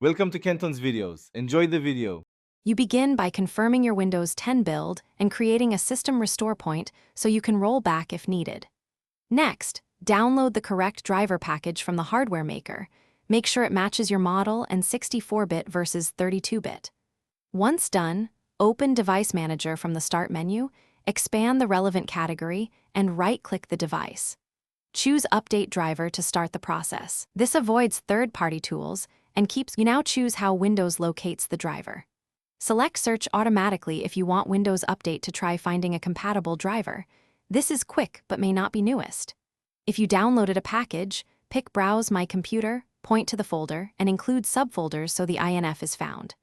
Welcome to Kenton's videos. Enjoy the video. You begin by confirming your Windows 10 build and creating a system restore point so you can roll back if needed. Next, download the correct driver package from the hardware maker. Make sure it matches your model and 64-bit versus 32-bit. Once done, open Device Manager from the Start menu, expand the relevant category, and right-click the device. Choose Update Driver to start the process. This avoids third-party tools and keeps you now choose how Windows locates the driver. Select Search automatically if you want Windows Update to try finding a compatible driver. This is quick but may not be newest. If you downloaded a package, pick Browse My Computer, point to the folder, and include subfolders so the INF is found.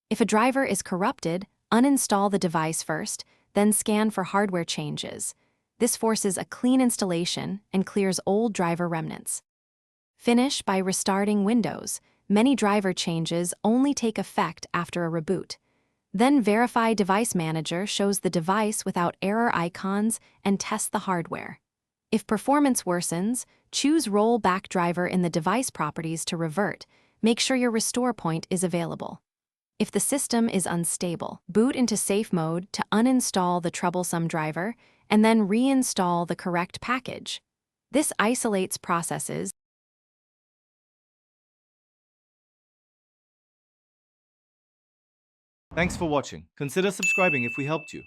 If a driver is corrupted, uninstall the device first, then scan for hardware changes. This forces a clean installation and clears old driver remnants. Finish by restarting Windows. Many driver changes only take effect after a reboot. Then Verify Device Manager shows the device without error icons and test the hardware. If performance worsens, choose Roll Back Driver in the device properties to revert. Make sure your restore point is available. If the system is unstable, boot into safe mode to uninstall the troublesome driver and then reinstall the correct package. This isolates processes. Thanks for watching. Consider subscribing if we helped you.